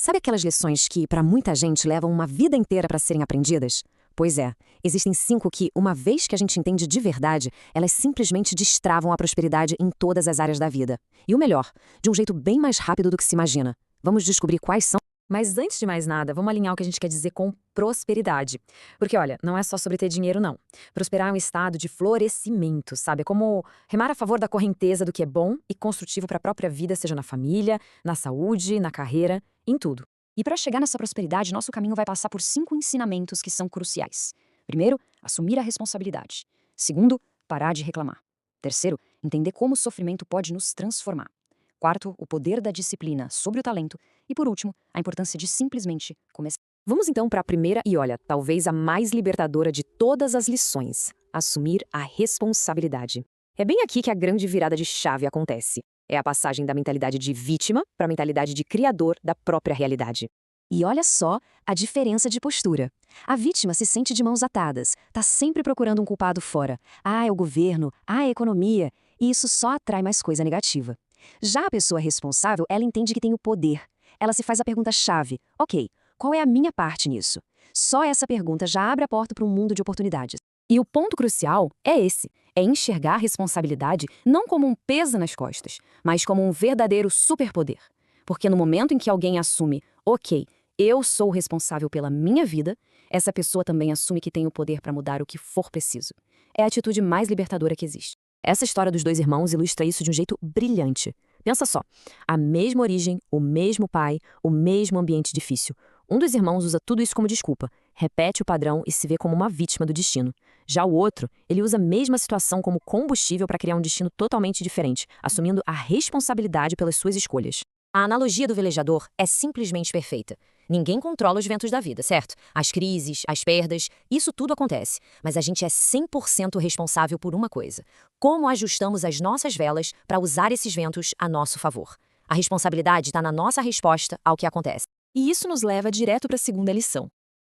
Sabe aquelas lições que, para muita gente, levam uma vida inteira para serem aprendidas? Pois é, existem 5 que, uma vez que a gente entende de verdade, elas simplesmente destravam a prosperidade em todas as áreas da vida. E o melhor, de um jeito bem mais rápido do que se imagina. Vamos descobrir quais são? Mas antes de mais nada, vamos alinhar o que a gente quer dizer com prosperidade. Porque, olha, não é só sobre ter dinheiro, não. Prosperar é um estado de florescimento, sabe? É como remar a favor da correnteza do que é bom e construtivo para a própria vida, seja na família, na saúde, na carreira, em tudo. E para chegar nessa prosperidade, nosso caminho vai passar por 5 ensinamentos que são cruciais. Primeiro, assumir a responsabilidade. Segundo, parar de reclamar. Terceiro, entender como o sofrimento pode nos transformar. Quarto, o poder da disciplina sobre o talento. E por último, a importância de simplesmente começar. Vamos então para a primeira e, olha, talvez a mais libertadora de todas as lições: assumir a responsabilidade. É bem aqui que a grande virada de chave acontece. É a passagem da mentalidade de vítima para a mentalidade de criador da própria realidade. E olha só a diferença de postura. A vítima se sente de mãos atadas, está sempre procurando um culpado fora. Ah, é o governo, ah, é a economia. E isso só atrai mais coisa negativa. Já a pessoa responsável, ela entende que tem o poder. Ela se faz a pergunta-chave: ok, qual é a minha parte nisso? Só essa pergunta já abre a porta para um mundo de oportunidades. E o ponto crucial é esse: é enxergar a responsabilidade não como um peso nas costas, mas como um verdadeiro superpoder. Porque no momento em que alguém assume, ok, eu sou o responsável pela minha vida, essa pessoa também assume que tem o poder para mudar o que for preciso. É a atitude mais libertadora que existe. Essa história dos 2 irmãos ilustra isso de um jeito brilhante. Pensa só, a mesma origem, o mesmo pai, o mesmo ambiente difícil. Um dos irmãos usa tudo isso como desculpa, repete o padrão e se vê como uma vítima do destino. Já o outro, ele usa a mesma situação como combustível para criar um destino totalmente diferente, assumindo a responsabilidade pelas suas escolhas. A analogia do velejador é simplesmente perfeita. Ninguém controla os ventos da vida, certo? As crises, as perdas, isso tudo acontece. Mas a gente é 100% responsável por uma coisa: como ajustamos as nossas velas para usar esses ventos a nosso favor. A responsabilidade está na nossa resposta ao que acontece. E isso nos leva direto para a segunda lição.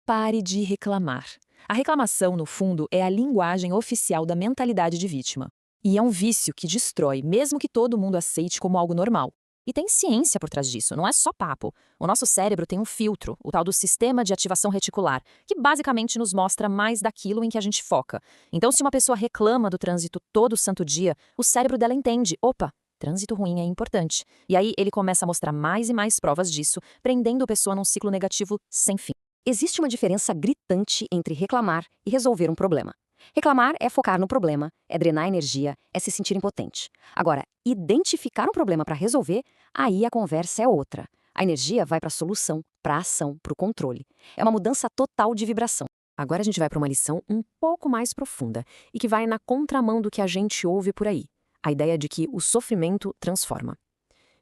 Pare de reclamar. A reclamação, no fundo, é a linguagem oficial da mentalidade de vítima. E é um vício que destrói, mesmo que todo mundo aceite como algo normal. E tem ciência por trás disso, não é só papo. O nosso cérebro tem um filtro, o tal do sistema de ativação reticular, que basicamente nos mostra mais daquilo em que a gente foca. Então, se uma pessoa reclama do trânsito todo santo dia, o cérebro dela entende: opa, trânsito ruim é importante. E aí ele começa a mostrar mais e mais provas disso, prendendo a pessoa num ciclo negativo sem fim. Existe uma diferença gritante entre reclamar e resolver um problema. Reclamar é focar no problema, é drenar energia, é se sentir impotente. Agora, identificar um problema para resolver, aí a conversa é outra. A energia vai para a solução, para a ação, para o controle. É uma mudança total de vibração. Agora a gente vai para uma lição um pouco mais profunda e que vai na contramão do que a gente ouve por aí. A ideia de que o sofrimento transforma.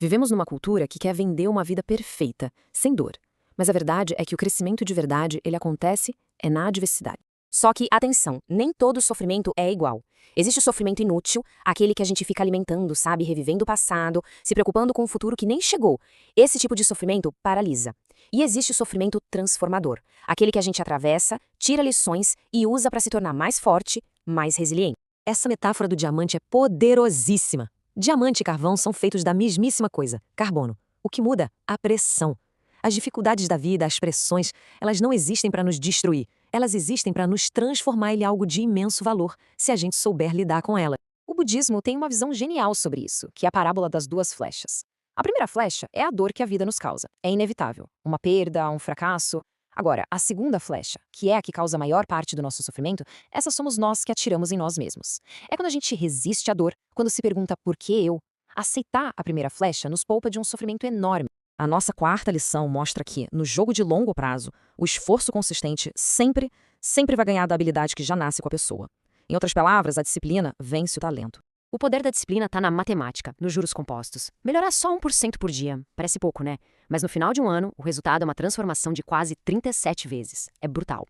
Vivemos numa cultura que quer vender uma vida perfeita, sem dor. Mas a verdade é que o crescimento de verdade, ele acontece na adversidade. Só que, atenção, nem todo sofrimento é igual. Existe o sofrimento inútil, aquele que a gente fica alimentando, sabe, revivendo o passado, se preocupando com o futuro que nem chegou. Esse tipo de sofrimento paralisa. E existe o sofrimento transformador, aquele que a gente atravessa, tira lições e usa para se tornar mais forte, mais resiliente. Essa metáfora do diamante é poderosíssima. Diamante e carvão são feitos da mesmíssima coisa, carbono. O que muda? A pressão. As dificuldades da vida, as pressões, elas não existem para nos destruir. Elas existem para nos transformar em algo de imenso valor, se a gente souber lidar com ela. O budismo tem uma visão genial sobre isso, que é a parábola das 2 flechas. A primeira flecha é a dor que a vida nos causa. É inevitável. Uma perda, um fracasso. Agora, a segunda flecha, que é a que causa a maior parte do nosso sofrimento, essa somos nós que atiramos em nós mesmos. É quando a gente resiste à dor, quando se pergunta por que eu. Aceitar a primeira flecha nos poupa de um sofrimento enorme. A nossa quarta lição mostra que, no jogo de longo prazo, o esforço consistente sempre vai ganhar da habilidade que já nasce com a pessoa. Em outras palavras, a disciplina vence o talento. O poder da disciplina está na matemática, nos juros compostos. Melhorar só 1% por dia, parece pouco, né? Mas no final de um ano, o resultado é uma transformação de quase 37 vezes. É brutal.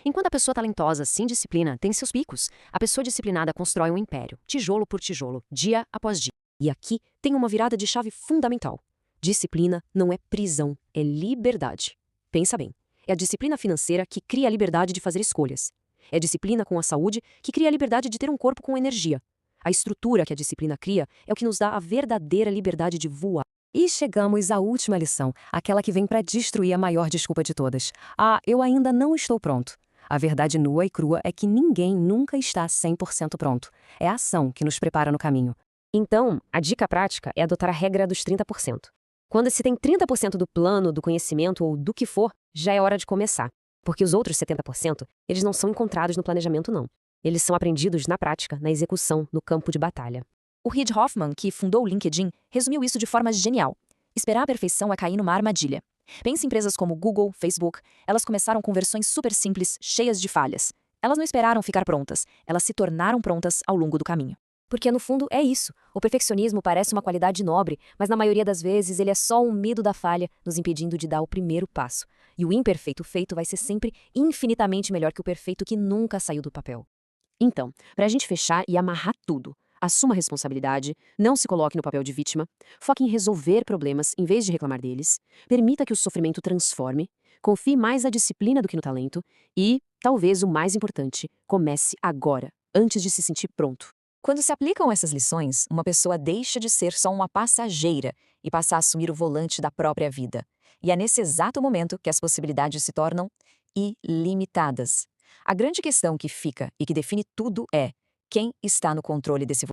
Enquanto a pessoa talentosa, sem disciplina, tem seus picos, a pessoa disciplinada constrói um império, tijolo por tijolo, dia após dia. E aqui tem uma virada de chave fundamental. Disciplina não é prisão, é liberdade. Pensa bem, é a disciplina financeira que cria a liberdade de fazer escolhas. É a disciplina com a saúde que cria a liberdade de ter um corpo com energia. A estrutura que a disciplina cria é o que nos dá a verdadeira liberdade de voar. E chegamos à última lição, aquela que vem para destruir a maior desculpa de todas. Ah, eu ainda não estou pronto. A verdade nua e crua é que ninguém nunca está 100% pronto. É a ação que nos prepara no caminho. Então, a dica prática é adotar a regra dos 30%. Quando se tem 30% do plano, do conhecimento ou do que for, já é hora de começar. Porque os outros 70%, eles não são encontrados no planejamento, não. Eles são aprendidos na prática, na execução, no campo de batalha. O Reid Hoffman, que fundou o LinkedIn, resumiu isso de forma genial. Esperar a perfeição é cair numa armadilha. Pense em empresas como Google, Facebook. Elas começaram com versões super simples, cheias de falhas. Elas não esperaram ficar prontas, elas se tornaram prontas ao longo do caminho. Porque, no fundo, é isso. O perfeccionismo parece uma qualidade nobre, mas na maioria das vezes ele é só um medo da falha, nos impedindo de dar o primeiro passo. E o imperfeito feito vai ser sempre infinitamente melhor que o perfeito que nunca saiu do papel. Então, para a gente fechar e amarrar tudo, assuma a responsabilidade, não se coloque no papel de vítima, foque em resolver problemas em vez de reclamar deles, permita que o sofrimento transforme, confie mais na disciplina do que no talento e, talvez o mais importante, comece agora, antes de se sentir pronto. Quando se aplicam essas lições, uma pessoa deixa de ser só uma passageira e passa a assumir o volante da própria vida. E é nesse exato momento que as possibilidades se tornam ilimitadas. A grande questão que fica e que define tudo é: quem está no controle desse